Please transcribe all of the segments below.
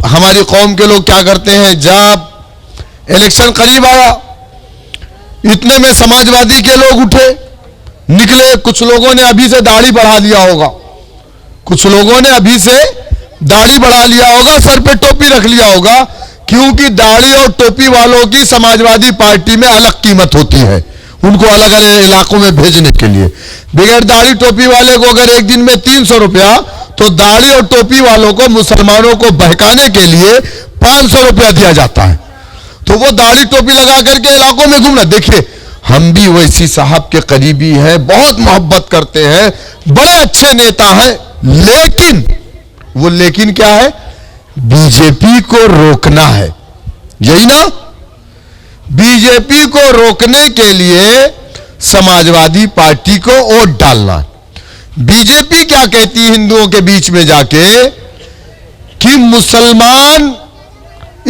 हमारी कौम के लोग क्या करते हैं, जब इलेक्शन करीब आया इतने में समाजवादी के लोग उठे निकले। कुछ लोगों ने अभी से दाढ़ी बढ़ा लिया होगा, कुछ लोगों ने अभी से दाढ़ी बढ़ा लिया होगा, सर पे टोपी रख लिया होगा, क्योंकि दाढ़ी और टोपी वालों की समाजवादी पार्टी में अलग कीमत होती है, उनको अलग अलग इलाकों में भेजने के लिए। बगैर दाढ़ी टोपी वाले को अगर एक दिन में 300 रुपया, तो दाढ़ी और टोपी वालों को, मुसलमानों को बहकाने के लिए 500 रुपया दिया जाता है। तो वो दाढ़ी टोपी लगा करके इलाकों में घूमना। देखिए, हम भी वैसी साहब के करीबी हैं, बहुत मोहब्बत करते हैं, बड़े अच्छे नेता हैं, लेकिन वो लेकिन क्या है, बीजेपी को रोकना है, यही ना। बीजेपी को रोकने के लिए समाजवादी पार्टी को वोट डालना। बीजेपी क्या कहती है हिंदुओं के बीच में जाके कि मुसलमान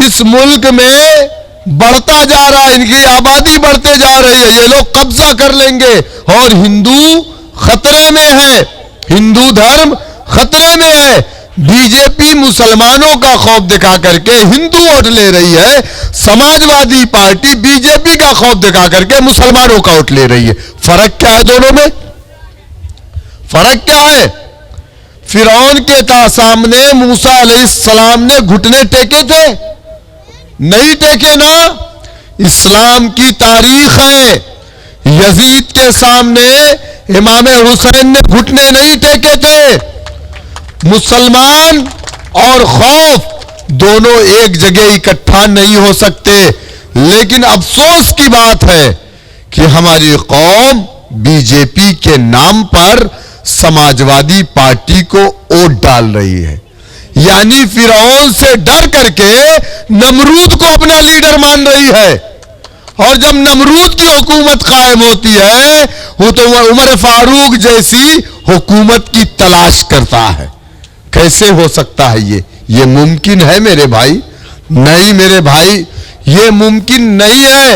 इस मुल्क में बढ़ता जा रहा है, इनकी आबादी बढ़ते जा रही है, ये लोग कब्जा कर लेंगे और हिंदू खतरे में है, हिंदू धर्म खतरे में है। बीजेपी मुसलमानों का खौफ दिखा करके हिंदू वोट ले रही है, समाजवादी पार्टी बीजेपी का खौफ दिखा करके मुसलमानों का वोट ले रही है। फर्क क्या है दोनों में? फर्क क्या है? फिरौन के सामने मूसा अलैहिस्सलाम ने घुटने टेके थे? नहीं टेके ना। इस्लाम की तारीख है, यजीद के सामने इमाम हुसैन ने घुटने नहीं टेके थे। मुसलमान और खौफ दोनों एक जगह इकट्ठा नहीं हो सकते। लेकिन अफसोस की बात है कि हमारी कौम बीजेपी के नाम पर समाजवादी पार्टी को वोट डाल रही है, यानी फिरौन से डर करके नमरूद को अपना लीडर मान रही है। और जब नमरूद की हुकूमत कायम होती है, वो तो उमर फारूक जैसी हुकूमत की तलाश करता है। कैसे हो सकता है ये मुमकिन है मेरे भाई? नहीं मेरे भाई, ये मुमकिन नहीं है।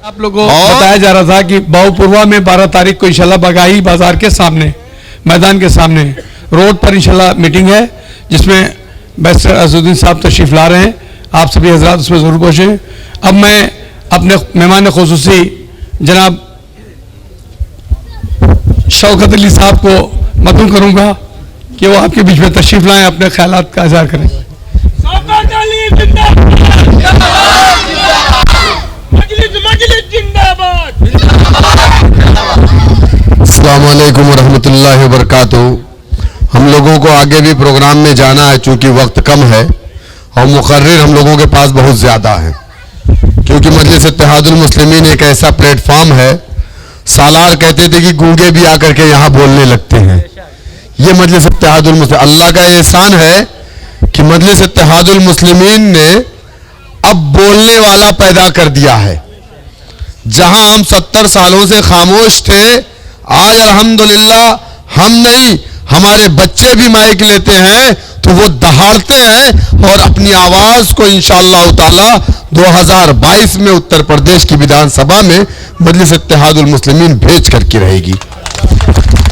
आप लोगों को बताया जा रहा था कि बाहुपुरवा में 12 तारीख को इंशाल्लाह बगाही बाजार के सामने, मैदान के सामने रोड पर इंशाल्लाह मीटिंग है, जिसमें बैरिस्टर अज़हरुद्दीन साहब तशरीफ ला रहे हैं। आप सभी हजरात उसमें जरूर पहुंचे। अब मैं अपने मेहमान खुसूसी जनाब शौकत अली साहब को मदऊ करूंगा कि वो आपके बीच में तशरीफ लाएं, अपने ख्यालात का इज़हार करें। अस्सलाम वालेकुम रहमतुल्लाहि व बरकातुहू। हम लोगों को आगे भी प्रोग्राम में जाना है, चूंकि वक्त कम है और मुकर्रिर हम लोगों के पास बहुत ज्यादा है, क्योंकि मजलिस इत्तेहादुल मुस्लिमीन एक ऐसा प्लेटफॉर्म है, सालार कहते थे कि गूंगे भी आकर के यहाँ बोलने लगते हैं। ये मजलिस इत्तेहादुल मुस्लिमीन, अल्लाह का एहसान है कि मजलिस इत्तेहादुल मुस्लिमीन ने अब बोलने वाला पैदा कर दिया है। जहां हम 70 सालों से खामोश थे, आज अल्हम्दुलिल्लाह हम नहीं, हमारे बच्चे भी माइक लेते हैं तो वो दहाड़ते हैं और अपनी आवाज को इंशाअल्लाह ताला 2022 में उत्तर प्रदेश की विधानसभा में मजलिस इत्तेहादुल मुस्लिमीन भेज करके रहेगी।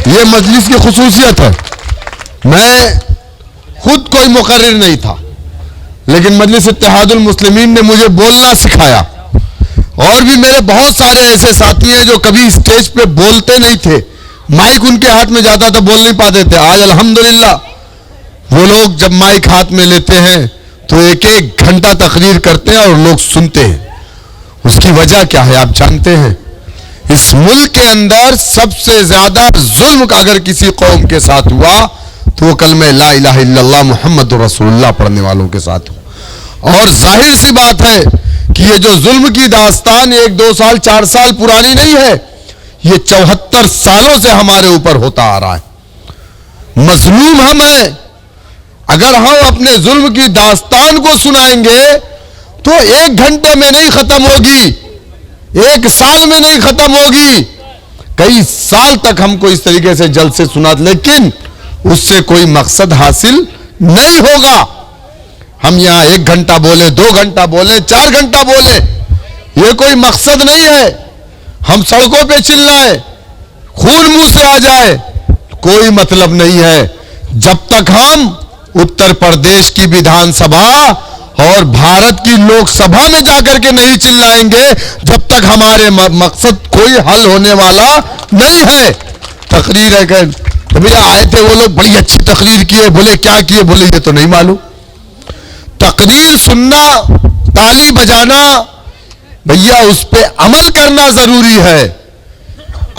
ये मजलिस की खुसूसियत है। मैं खुद कोई मुकर्रिर नहीं था, लेकिन मजलिस इत्तेहादुल मुस्लिमीन ने मुझे बोलना सिखाया। और भी मेरे बहुत सारे ऐसे साथी हैं जो कभी स्टेज पे बोलते नहीं थे, माइक उनके हाथ में जाता था, बोल नहीं पाते थे। आज अल्हम्दुलिल्लाह वो लोग जब माइक हाथ में लेते हैं तो एक एक घंटा तकरीर करते हैं और लोग सुनते हैं। उसकी वजह क्या है आप जानते हैं? इस मुल्क के अंदर सबसे ज्यादा जुल्म अगर किसी कौम के साथ हुआ तो वो कलमे ला इलाहा इल्लल्लाह मुहम्मदुर रसूलुल्लाह पढ़ने वालों के साथ हुआ। और जाहिर सी बात है कि ये जो जुल्म की दास्तान 1, 2 साल 4 साल पुरानी नहीं है, ये 74 सालों से हमारे ऊपर होता आ रहा है। मजलूम हम हैं। अगर हम अपने जुल्म की दास्तान को सुनाएंगे तो 1 घंटे में नहीं खत्म होगी, 1 साल में नहीं खत्म होगी, कई साल तक हमको इस तरीके से जलसे सुना, लेकिन उससे कोई मकसद हासिल नहीं होगा। हम यहां 1 घंटा बोले, 2 घंटा बोले, 4 घंटा बोले, ये कोई मकसद नहीं है। हम सड़कों पे चिल्लाएं, खून मुंह से आ जाए, कोई मतलब नहीं है। जब तक हम उत्तर प्रदेश की विधानसभा और भारत की लोकसभा में जाकर के नहीं चिल्लाएंगे जब तक हमारे मकसद कोई हल होने वाला नहीं है। तकरीर है कि तो भैया आए थे वो लोग, बड़ी अच्छी तकरीर किए, बोले क्या किए, बोले ये तो नहीं मालूम। तकरीर सुनना, ताली बजाना, भैया उस पे अमल करना जरूरी है।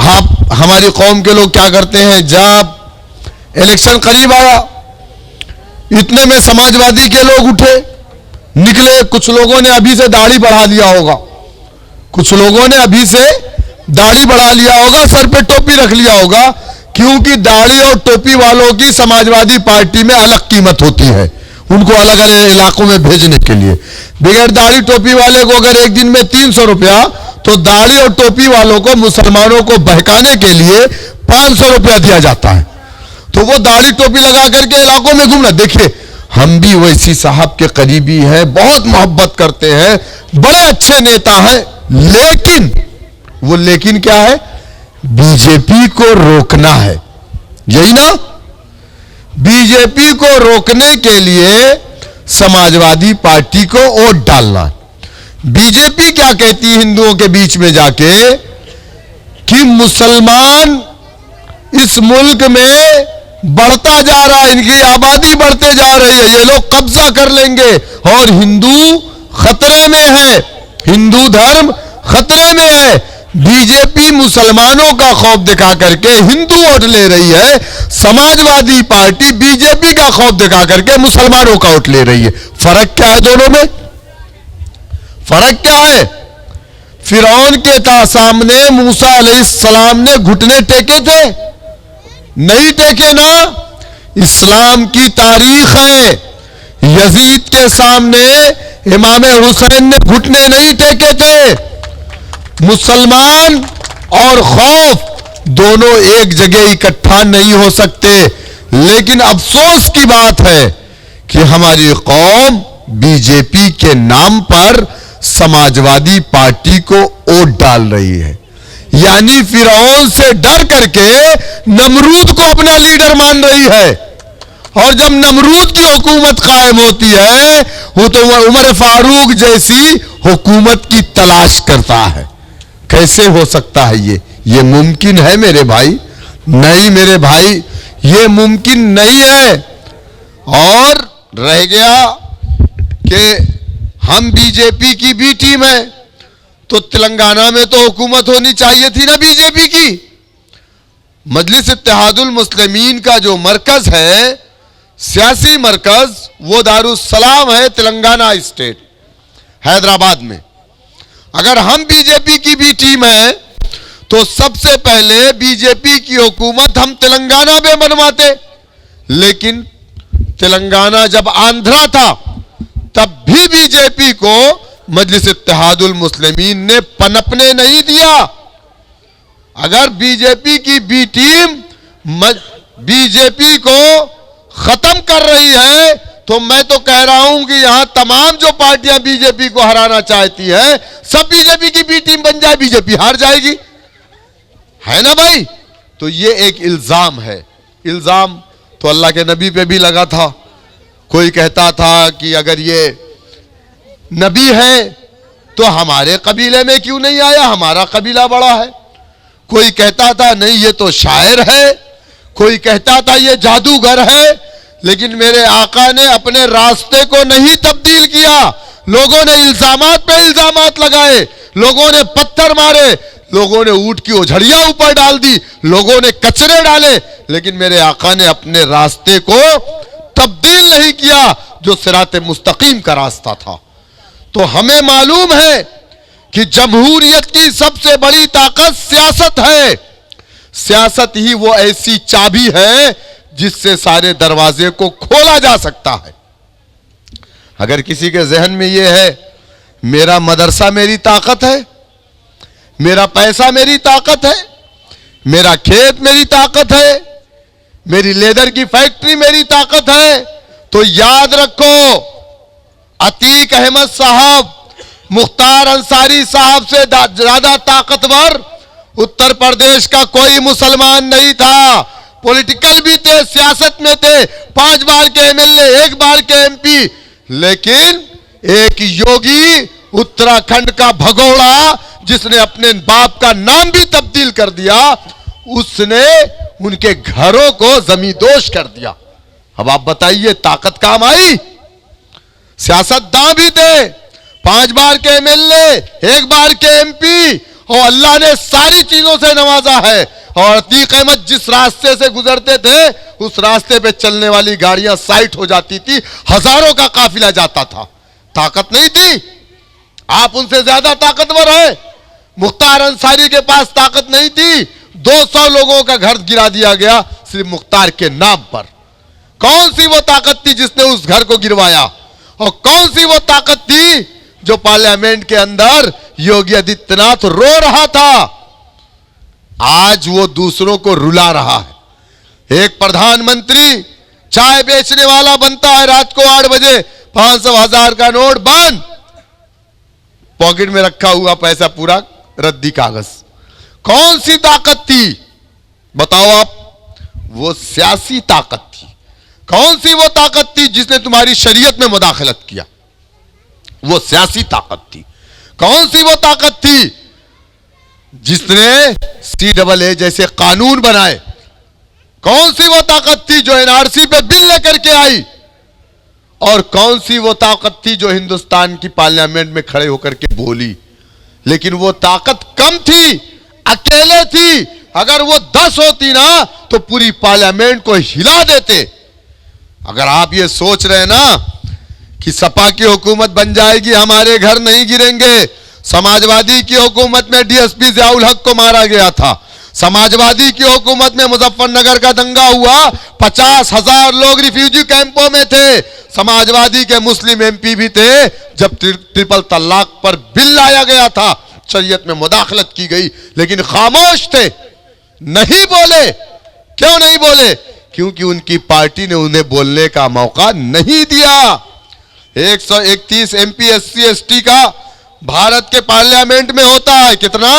आप हमारी कौम के लोग क्या करते हैं, जब इलेक्शन करीब आया इतने में समाजवादी के लोग उठे, निकले। कुछ लोगों ने अभी से दाढ़ी बढ़ा लिया होगा, कुछ लोगों ने अभी से दाढ़ी बढ़ा लिया होगा, सर पे टोपी रख लिया होगा, क्योंकि दाढ़ी और टोपी वालों की समाजवादी पार्टी में अलग कीमत होती है, उनको अलग अलग इलाकों में भेजने के लिए। बगैर दाढ़ी टोपी वाले को अगर एक दिन में 300 रुपया, तो दाढ़ी और टोपी वालों को, मुसलमानों को बहकाने के लिए 500 रुपया दिया जाता है। तो वो दाढ़ी टोपी लगा करके इलाकों में घूमना। देखिए हम भी वैसी साहब के करीबी हैं, बहुत मोहब्बत करते हैं, बड़े अच्छे नेता हैं, लेकिन वो लेकिन क्या है, बीजेपी को रोकना है, यही ना। बीजेपी को रोकने के लिए समाजवादी पार्टी को वोट डालना। बीजेपी क्या कहती है हिंदुओं के बीच में जाके कि मुसलमान इस मुल्क में बढ़ता जा रहा है, इनकी आबादी बढ़ते जा रही है, ये लोग कब्जा कर लेंगे और हिंदू खतरे में है, हिंदू धर्म खतरे में है। बीजेपी मुसलमानों का खौफ दिखा करके हिंदू वोट ले रही है, समाजवादी पार्टी बीजेपी का खौफ दिखा करके मुसलमानों का वोट ले रही है। फर्क क्या है दोनों में? फर्क क्या है? फिरौन के सामने मूसा अलैहिस्सलाम ने घुटने टेके थे? नहीं टेके ना। इस्लाम की तारीख है, यजीद के सामने इमाम हुसैन ने घुटने नहीं टेके थे। मुसलमान और खौफ दोनों एक जगह इकट्ठा नहीं हो सकते। लेकिन अफसोस की बात है कि हमारी कौम बीजेपी के नाम पर समाजवादी पार्टी को वोट डाल रही है, यानी फिरौन से डर करके नमरूद को अपना लीडर मान रही है। और जब नमरूद की हुकूमत कायम होती है, वो तो उमर फारूक जैसी हुकूमत की तलाश करता है। कैसे हो सकता है ये मुमकिन है मेरे भाई? नहीं मेरे भाई, ये मुमकिन नहीं है। और रह गया कि हम बीजेपी की बी टीम है, तो तेलंगाना में तो हुकूमत होनी चाहिए थी ना बीजेपी की। मजलिस इत्तेहादुल मुस्लिमीन का जो मरकज है, सियासी मरकज, वो दारुस्सलाम है तेलंगाना स्टेट, हैदराबाद में। अगर हम बीजेपी की भी टीम है तो सबसे पहले बीजेपी की हुकूमत हम तेलंगाना में बनवाते। लेकिन तेलंगाना जब आंध्रा था तब भी बीजेपी को मजलिस इत्तेहादुल मुस्लिमीन ने पनपने नहीं दिया। अगर बीजेपी की बी टीम बीजेपी को खत्म कर रही है, तो मैं तो कह रहा हूं कि यहां तमाम जो पार्टियां बीजेपी को हराना चाहती है, सब बीजेपी की बी टीम बन जाए, बीजेपी हार जाएगी, है ना भाई? तो ये एक इल्जाम है। इल्जाम तो अल्लाह के नबी पे भी लगा था। कोई कहता था कि अगर ये नबी है तो हमारे कबीले में क्यों नहीं आया, हमारा कबीला बड़ा है। कोई कहता था नहीं ये तो शायर है, कोई कहता था ये जादूगर है। लेकिन मेरे आका ने अपने रास्ते को नहीं तब्दील किया। लोगों ने इल्जामात पे इल्जामात लगाए, लोगों ने पत्थर मारे, लोगों ने ऊंट की ओझड़ियां ऊपर डाल दी, लोगों ने कचरे डाले, लेकिन मेरे आका ने अपने रास्ते को तब्दील नहीं किया जो सिराते मुस्तकीम का रास्ता था। तो हमें मालूम है कि जमहूरियत की सबसे बड़ी ताकत सियासत है। सियासत ही वो ऐसी चाबी है जिससे सारे दरवाजे को खोला जा सकता है। अगर किसी के जहन में यह है मेरा मदरसा मेरी ताकत है, मेरा पैसा मेरी ताकत है, मेरा खेत मेरी ताकत है, मेरी लेदर की फैक्ट्री मेरी ताकत है, तो याद रखो अतीक अहमद साहब, मुख्तार अंसारी साहब से ज्यादा ताकतवर उत्तर प्रदेश का कोई मुसलमान नहीं था। पॉलिटिकल भी थे, सियासत में थे, 5 बार के एमएलए, 1 बार के एमपी, लेकिन एक योगी उत्तराखंड का भगोड़ा जिसने अपने बाप का नाम भी तब्दील कर दिया, उसने उनके घरों को जमींदोज कर दिया। अब आप बताइए ताकत काम आई? सियासतदान भी थे, 5 बार के एमएलए, 1 बार के एमपी, और अल्लाह ने सारी चीजों से नवाजा है। और अतीक अहमद जिस रास्ते से गुजरते थे उस रास्ते पे चलने वाली गाड़ियां साइट हो जाती थी, हजारों का काफिला जाता था। ताकत नहीं थी? आप उनसे ज्यादा ताकतवर है। मुख्तार अंसारी के पास ताकत नहीं थी, 200 लोगों का घर गिरा दिया गया सिर्फ मुख्तार के नाम पर। कौन सी वो ताकत थी जिसने उस घर को गिरवाया? और कौन सी वो ताकत थी जो पार्लियामेंट के अंदर योगी आदित्यनाथ रो रहा था? आज वो दूसरों को रुला रहा है। एक प्रधानमंत्री चाय बेचने वाला बनता है, रात को 8 बजे 500,000 का नोट बंद, पॉकेट में रखा हुआ पैसा पूरा रद्दी कागज। कौन सी ताकत थी बताओ आप? वो सियासी ताकत थी। कौन सी वो ताकत थी जिसने तुम्हारी शरीयत में मुदाखलत किया? वो सियासी ताकत थी। कौन सी वो ताकत थी जिसने CAA जैसे कानून बनाए? कौन सी वो ताकत थी जो NRC पे बिल लेकर के आई? और कौन सी वो ताकत थी जो हिंदुस्तान की पार्लियामेंट में खड़े होकर के बोली? लेकिन वो ताकत कम थी, अकेले थी। अगर वो 10 होती ना तो पूरी पार्लियामेंट को हिला देते। अगर आप ये सोच रहे हैं ना कि सपा की हुकूमत बन जाएगी, हमारे घर नहीं गिरेंगे। समाजवादी की हुकूमत में DSP ज़ियाउल हक को मारा गया था। समाजवादी की हुकूमत में मुजफ्फरनगर का दंगा हुआ, 50,000 लोग रिफ्यूजी कैंपों में थे। समाजवादी के मुस्लिम MP भी थे। जब ट्रिपल तलाक पर बिल लाया गया था, शरीयत में मुदाखलत की गई, लेकिन खामोश थे, नहीं बोले। क्यों नहीं बोले? क्योंकि उनकी पार्टी ने उन्हें बोलने का मौका नहीं दिया। 131 MP SC ST का भारत के पार्लियामेंट में होता है। कितना?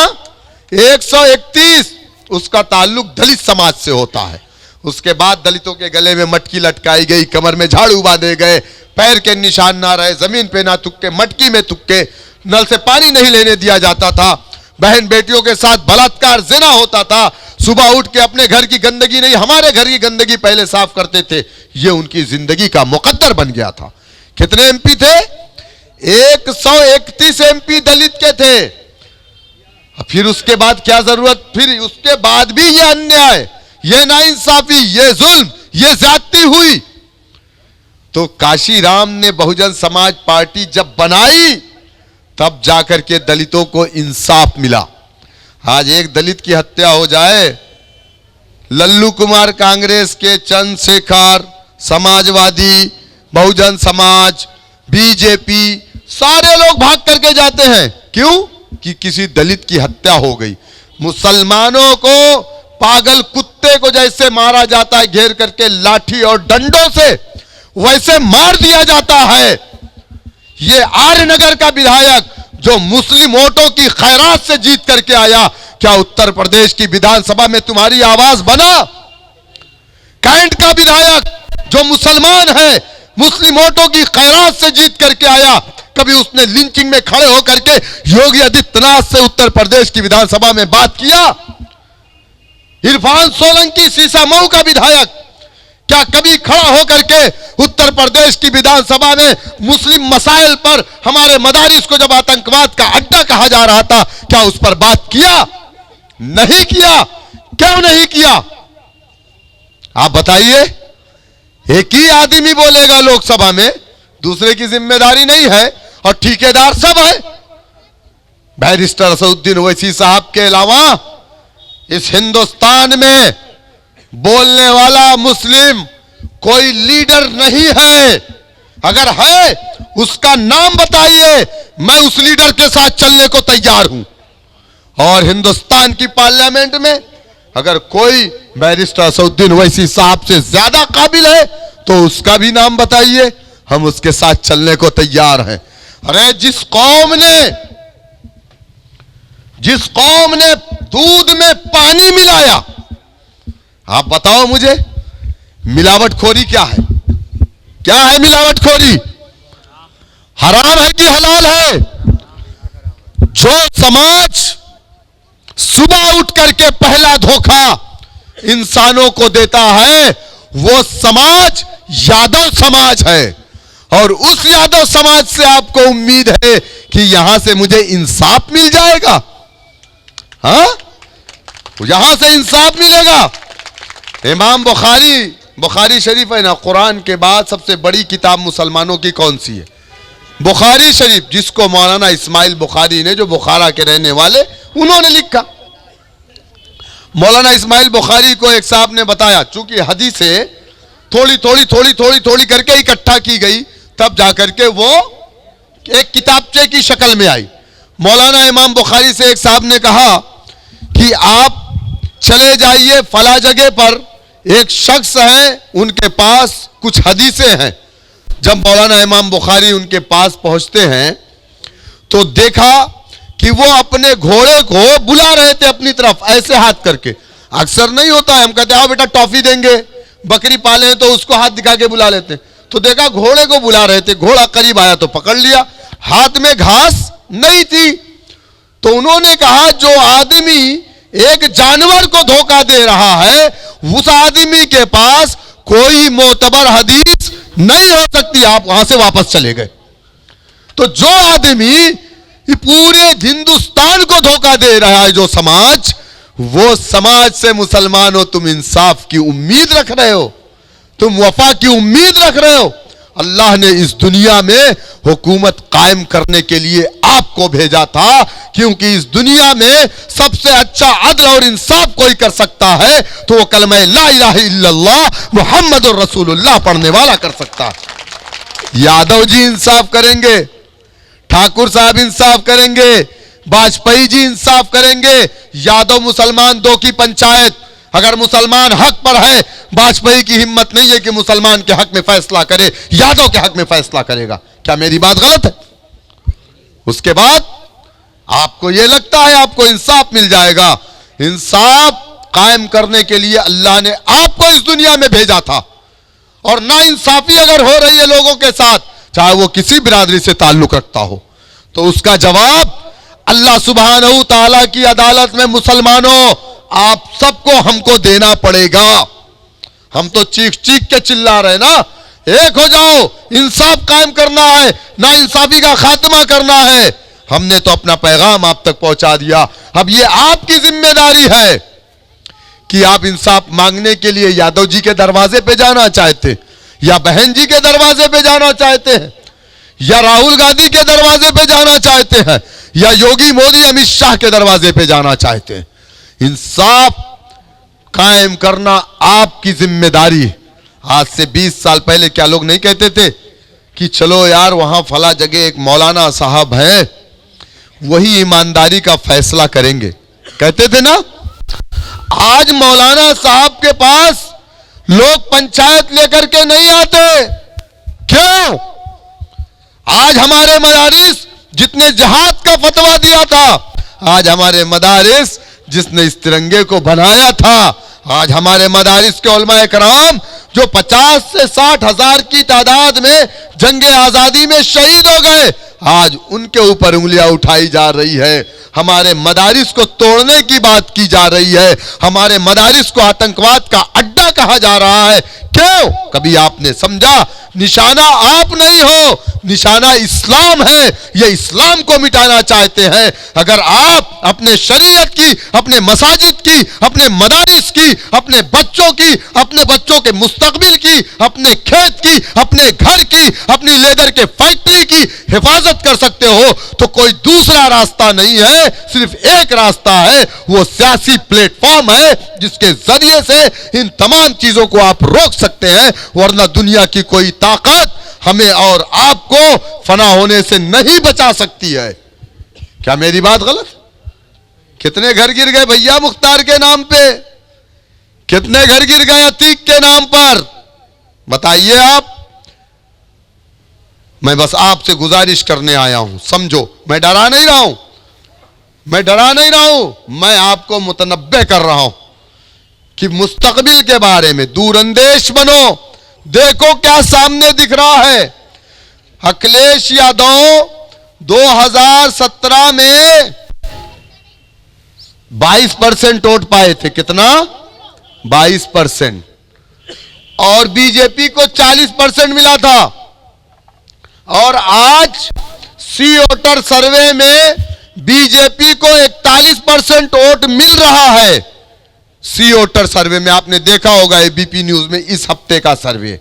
131। उसका ताल्लुक दलित समाज से होता है। उसके बाद दलितों के गले में मटकी लटकाई गई, कमर में झाड़ू बांधे गए, पैर के निशान ना रहे, जमीन पे ना तुक्के, मटकी में तुक्के, नल से पानी नहीं लेने दिया जाता था, बहन बेटियों के साथ बलात्कार, जिना होता था। सुबह उठ के अपने घर की गंदगी नहीं, हमारे घर की गंदगी पहले साफ करते थे। ये उनकी जिंदगी का मुकद्दर बन गया था। कितने MP थे? 131 MP दलित के थे। फिर उसके बाद क्या जरूरत? फिर उसके बाद भी ये अन्याय, ये नाइंसाफी, ये जुल्म, ये ज्यादती हुई। तो काशीराम ने बहुजन समाज पार्टी जब बनाई तब जाकर के दलितों को इंसाफ मिला। आज एक दलित की हत्या हो जाए, लल्लू कुमार कांग्रेस के, चंद्रशेखर समाजवादी, बहुजन समाज, BJP, सारे लोग भाग करके जाते हैं। क्यों? कि किसी दलित की हत्या हो गई। मुसलमानों को पागल कुत्ते को जैसे मारा जाता है घेर करके लाठी और डंडों से, वैसे मार दिया जाता है। ये आर्यनगर का विधायक जो मुस्लिम वोटों की खैरात से जीत करके आया, क्या उत्तर प्रदेश की विधानसभा में तुम्हारी आवाज बना? कैंट का विधायक जो मुसलमान है, मुस्लिम वोटों की खैरात से जीत करके आया, कभी उसने लिंचिंग में खड़े होकर के योगी आदित्यनाथ से उत्तर प्रदेश की विधानसभा में बात किया? इरफान सोलंकी सीसामऊ का विधायक क्या कभी खड़ा होकर के उत्तर प्रदेश की विधानसभा में मुस्लिम मसाइल पर, हमारे मदारिस को जब आतंकवाद का अड्डा कहा जा रहा था, क्या उस पर बात किया? नहीं किया। क्यों नहीं किया? आप बताइए। एक ही आदमी बोलेगा लोकसभा में, दूसरे की जिम्मेदारी नहीं है, और ठेकेदार सब है। बैरिस्टर असदुद्दीन ओवैसी साहब के अलावा इस हिंदुस्तान में बोलने वाला मुस्लिम कोई लीडर नहीं है। अगर है उसका नाम बताइए, मैं उस लीडर के साथ चलने को तैयार हूं। और हिंदुस्तान की पार्लियामेंट में अगर कोई बैरिस्टर असदुद्दीन ओवैसी साहब से ज्यादा काबिल है तो उसका भी नाम बताइए, हम उसके साथ चलने को तैयार हैं। अरे जिस कौम ने दूध में पानी मिलाया, आप बताओ मुझे, मिलावटखोरी क्या है? क्या है मिलावटखोरी? हराम है कि हलाल है? जो समाज सुबह उठ करके पहला धोखा इंसानों को देता है वो समाज यादव समाज है, और उस यादव समाज से आपको उम्मीद है कि यहां से मुझे इंसाफ मिल जाएगा। हाँ, यहां से इंसाफ मिलेगा। इमाम बुखारी शरीफ है ना, कुरान के बाद सबसे बड़ी किताब मुसलमानों की कौन सी है? बुखारी शरीफ, जिसको मौलाना इस्माइल बुखारी ने, जो बुखारा के रहने वाले, उन्होंने लिखा। मौलाना इस्माइल बुखारी को एक साहब ने बताया, चूंकि हदीसें थोड़ी करके इकट्ठा की गई, तब जाकर के वो एक किताबचे की शक्ल में आई। मौलाना इमाम बुखारी से एक साहब ने कहा कि आप चले जाइए फला जगह पर, एक शख्स है, उनके पास कुछ हदीसें हैं। जब मौलाना इमाम बुखारी उनके पास पहुंचते हैं तो देखा कि वो अपने घोड़े को बुला रहे थे अपनी तरफ, ऐसे हाथ करके। अक्सर नहीं होता है, हम कहते हैं आओ बेटा टॉफी देंगे, बकरी पाले हैं तो उसको हाथ दिखा के बुला लेते हैं। तो देखा घोड़े को बुला रहे थे, घोड़ा करीब आया तो पकड़ लिया, हाथ में घास नहीं थी। तो उन्होंने कहा जो आदमी एक जानवर को धोखा दे रहा है, उस आदमी के पास कोई मोतबर हदीस नहीं हो सकती, आप वहां से वापस चले गए। तो जो आदमी पूरे हिंदुस्तान को धोखा दे रहा है, जो समाज, वो समाज से मुसलमानों तुम इंसाफ की उम्मीद रख रहे हो, तुम वफा की उम्मीद रख रहे हो। अल्लाह ने इस दुनिया में हुकूमत कायम करने के लिए आपको भेजा था, क्योंकि इस दुनिया में सबसे अच्छा अदल और इंसाफ कोई कर सकता है तो वो कलमा ला इलाहा इल्लल्लाह मुहम्मदुर रसूलुल्लाह पढ़ने वाला कर सकता है। यादव जी इंसाफ करेंगे, ठाकुर साहब इंसाफ करेंगे, वाजपेयी जी इंसाफ करेंगे, यादव मुसलमान दो की पंचायत। अगर मुसलमान हक पर है, वाजपेयी की हिम्मत नहीं है कि मुसलमान के हक में फैसला करे, यादव के हक में फैसला करेगा। क्या मेरी बात गलत है? उसके बाद आपको यह लगता है आपको इंसाफ मिल जाएगा। इंसाफ कायम करने के लिए अल्लाह ने आपको इस दुनिया में भेजा था, और ना इंसाफी अगर हो रही है लोगों के साथ, चाहे वो किसी बिरादरी से ताल्लुक रखता हो, तो उसका जवाब अल्लाह सुब्हानहू तआला की अदालत में मुसलमानों आप सबको हमको देना पड़ेगा। हम तो चीख चीख के चिल्ला रहे ना, एक हो जाओ, इंसाफ कायम करना है, ना इंसाफी का खात्मा करना है। हमने तो अपना पैगाम आप तक पहुंचा दिया। अब ये आपकी जिम्मेदारी है कि आप इंसाफ मांगने के लिए यादव जी के दरवाजे पे जाना चाहते, या बहन जी के दरवाजे पे जाना चाहते हैं, या राहुल गांधी के दरवाजे पे जाना चाहते हैं, या योगी मोदी अमित शाह के दरवाजे पे जाना चाहते हैं। इंसाफ कायम करना आपकी जिम्मेदारी है। आज से 20 साल पहले क्या लोग नहीं कहते थे कि चलो यार वहां फला जगह एक मौलाना साहब हैं, वही ईमानदारी का फैसला करेंगे, कहते थे ना। आज मौलाना साहब के पास लोग पंचायत लेकर के नहीं आते। क्यों? आज हमारे मदारिस जितने जिहाद का फतवा दिया था, आज हमारे मदारिस जिसने इस तिरंगे को बनाया था, आज हमारे मदारिस के उलमा इकराम जो 50 से 60 हजार की तादाद में जंगे आजादी में शहीद हो गए, आज उनके ऊपर उंगलियां उठाई जा रही है। हमारे मदारिस को तोड़ने की बात की जा रही है, हमारे मदारिस को आतंकवाद का अड्डा कहा जा रहा है। क्यों? कभी आपने समझा निशाना आप नहीं हो, निशाना इस्लाम है। ये इस्लाम को मिटाना चाहते हैं। अगर आप अपने शरीयत की, अपने मसाजिद की, अपने मदारिस की, अपने बच्चों के मुस्तकबिल की, अपने खेत की, अपने घर की, अपनी लेदर के फैक्ट्री की हिफाजत कर सकते हो, तो कोई दूसरा रास्ता नहीं है, सिर्फ एक रास्ता है, वो सियासी प्लेटफॉर्म है जिसके जरिए से इन तमाम चीजों को आप रोक सकते हैं। वरना दुनिया की कोई ताकत हमें और आपको फना होने से नहीं बचा सकती है। क्या मेरी बात गलत? कितने घर गिर गए भैया मुख्तार के नाम पे, कितने घर गिर गए अतीक के नाम पर, बताइए आप। मैं बस आपसे गुजारिश करने आया हूं, समझो, मैं डरा नहीं रहा हूं, मैं आपको मुतनब्बे कर रहा हूं कि मुस्तकबिल के बारे में दूरंदेश बनो। देखो क्या सामने दिख रहा है। अखिलेश यादव 2017 में 22% वोट पाए थे। कितना? 22%। और बीजेपी को 40% मिला था। और आज सी वोटर सर्वे में बीजेपी को 41% वोट मिल रहा है। सी वोटर सर्वे में आपने देखा होगा एबीपी न्यूज में इस हफ्ते का सर्वे।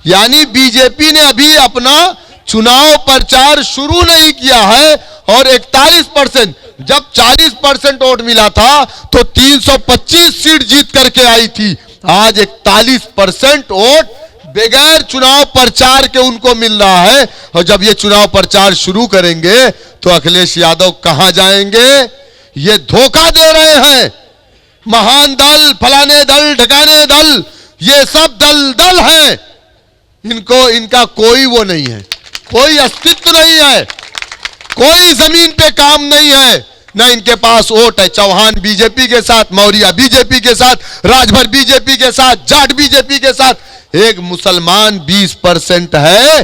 यानी बीजेपी ने अभी अपना चुनाव प्रचार शुरू नहीं किया है। और 41%, जब 40% वोट मिला था तो 325 सीट जीत करके आई थी। आज 41% वोट बगैर चुनाव प्रचार के उनको मिल रहा है। और जब ये चुनाव प्रचार शुरू करेंगे तो अखिलेश यादव कहां जाएंगे? ये धोखा दे रहे हैं। महान दल, फलाने दल, ढकाने दल, ये सब दल हैं। इनको इनका कोई वो नहीं है, कोई अस्तित्व नहीं है, कोई जमीन पे काम नहीं है। ना इनके पास वोट है। चौहान बीजेपी के साथ, मौर्य बीजेपी के साथ, राजभर बीजेपी के साथ, जाट बीजेपी के साथ। एक मुसलमान 20% है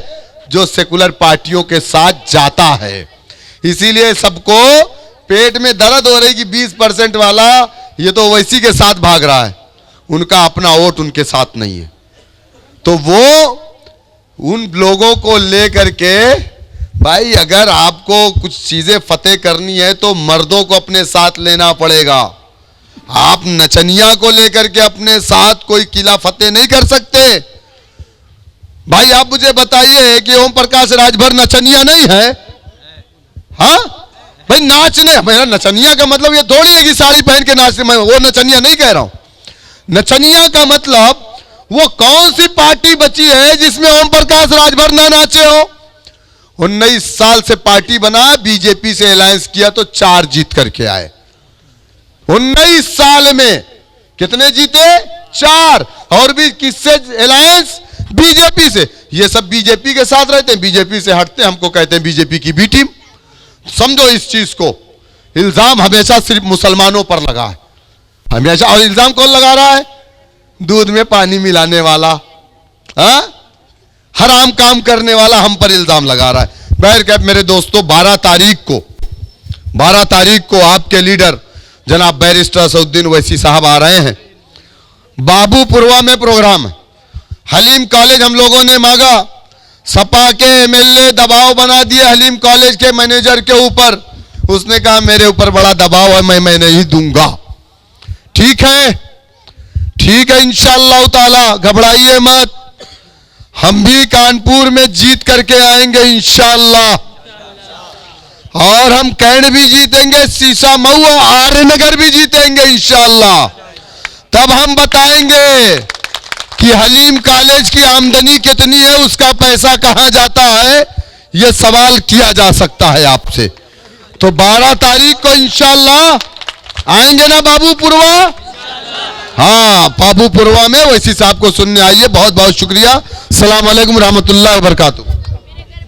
जो सेकुलर पार्टियों के साथ जाता है। इसीलिए सबको पेट में दर्द हो रही कि 20% वाला ये तो वैसी के साथ भाग रहा है। उनका अपना वोट उनके साथ नहीं है। तो वो उन लोगों को लेकर के, भाई अगर आपको कुछ चीजें फतेह करनी है तो मर्दों को अपने साथ लेना पड़ेगा। आप नचनिया को लेकर के अपने साथ कोई किला फतेह नहीं कर सकते। भाई आप मुझे बताइए कि ओम प्रकाश राजभर नचनिया नहीं है? हाँ भाई, नाचने, मेरा नचनिया का मतलब ये थोड़ी है कि साड़ी पहन के नाचने, मैं वो नचनिया नहीं कह रहा हूं। नचनिया का मतलब वो कौन सी पार्टी बची है जिसमें ओम प्रकाश राजभर ना नाचे हो? 19 साल से पार्टी बना, बीजेपी से अलायंस किया तो 4 जीत करके आए। 19 साल में कितने जीते? 4। और भी किससे अलायंस? बीजेपी से। ये सब बीजेपी के साथ रहते हैं, बीजेपी से हटते हैं, हमको कहते हैं बीजेपी की बी टीम। समझो इस चीज को। इल्जाम हमेशा सिर्फ मुसलमानों पर लगा है, हमेशा। और इल्जाम कौन लगा रहा है? दूध में पानी मिलाने वाला, हराम काम करने वाला हम पर इल्जाम लगा रहा है। बहरकैफ मेरे दोस्तों, 12 तारीख को आपके लीडर जनाब बैरिस्टर असदुद्दीन ओवैसी साहब आ रहे हैं। बाबूपुरवा में प्रोग्राम है। हलीम कॉलेज हम लोगों ने मांगा, सपा के एमएलए दबाव बना दिए हलीम कॉलेज के मैनेजर के ऊपर। उसने कहा मेरे ऊपर बड़ा दबाव है, मैं नहीं दूंगा। ठीक है इंशाअल्लाह ताला, घबराइए मत। हम भी कानपुर में जीत करके आएंगे इंशाअल्लाह। और हम कैंट भी जीतेंगे, सीसा मऊ और आर्यनगर भी जीतेंगे इंशाअल्लाह। तब हम बताएंगे कि हलीम कॉलेज की आमदनी कितनी है, उसका पैसा कहां जाता है, यह सवाल किया जा सकता है आपसे। तो 12 तारीख को इंशाअल्लाह आएंगे ना बाबूपुरवा? हाँ, बाबूपुरवा में ओवैसी साहब को सुनने आइए। बहुत बहुत शुक्रिया। अस्सलाम वालेकुम रहमतुल्लाहि व बरकातुहू।